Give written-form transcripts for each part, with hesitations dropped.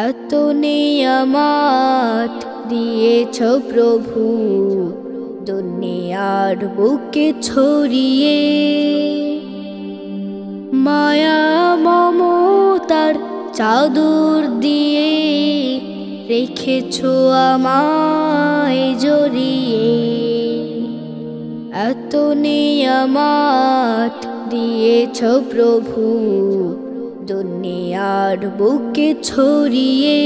এত নিয়ামত দিয়েছ প্রভু দুনিয়ার বুকে ছড়িয়ে, মায়া মমতার চাদর দিয়ে রেখেছ আমায় জড়িয়ে। এত নিয়ামত দিয়েছ প্রভু দুনিয়ার বুকে ছড়িয়ে,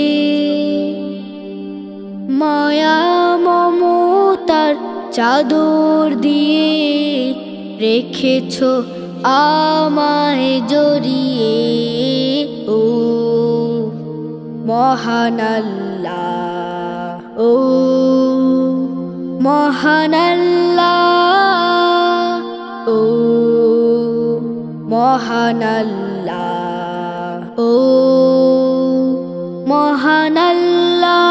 মায়া মমতার চাদর দিয়ে রেখেছ আমায় জড়িয়ে। ও মহান আল্লাহ, ও মহান আল্লাহ, ও মহান আল্লাহ, ও মহান আল্লাহ।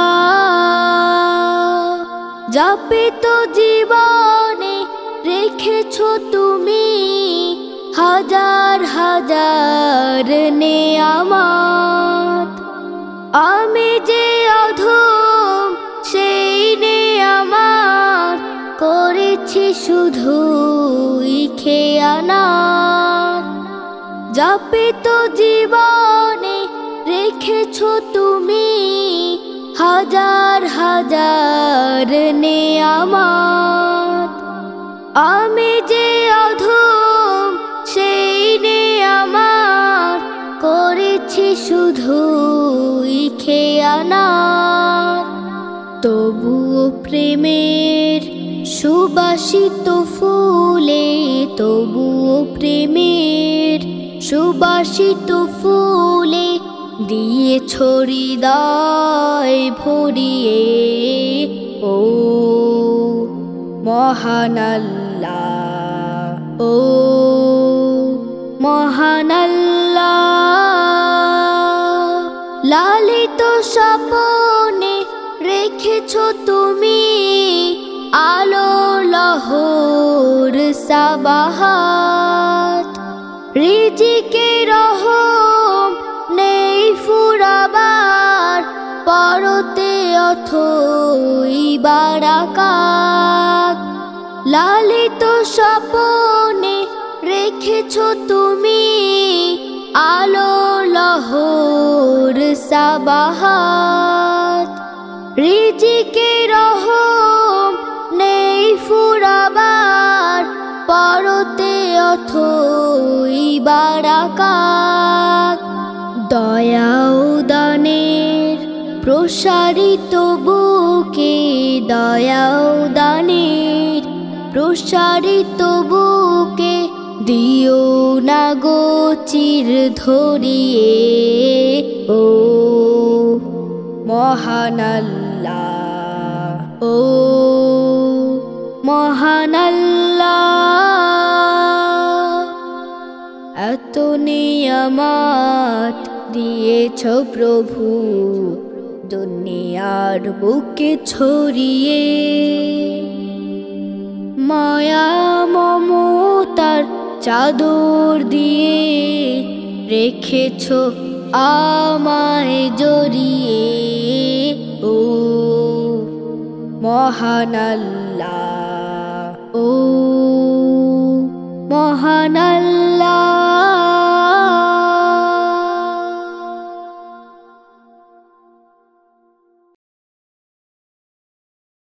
যাপিত জীবনে রেখেছ তুমি হাজার হাজার নেয়ামত, আমি যে অধম সেই নেয়ামত করেছি শুধুই খেয়ানত। যাপিত জীবনে রেখেছ তুমি হাজার হাজার নেয়ামত, আমি যে অধম সেই নেয়ামত করেছি শুধুই খেয়ানত। তবুও প্রেমের সুবাসিত ফুলে, তবুও প্রেমের সুবাসিত ফুলে দিয়েছ হৃদয় ভরিয়ে। ও মহান আল্লাহ, ও মহান আল্লাহ। লালিত স্বপনে রেখেছ তুমি আলো লহর সাবাহাত, রিজিকে রহম নেই ফুরাবার পরতে অথই বারাকাত। লালিত স্বপনে রেখেছ তুমি আলো লহর সাবাহাত, রিজিকে রহম নেই ফুরাবার পরতে অথই বারাকাত। দয়া ও দানের প্রসারিত বুকে, দয়া ও দানের প্রসারিত বুকে দিও না গো চির ধরিয়ে। ও মহান আল্লাহ, ও মহান আল্লাহ। এত নিয়ামত দিয়েছ প্রভু দুনিয়ার বুকে ছড়িয়ে, মায়া মমতার চাদর দিয়ে রেখেছ আমায় জড়িয়ে। ও মহান আল্লাহ, ও মহান আল্লাহ।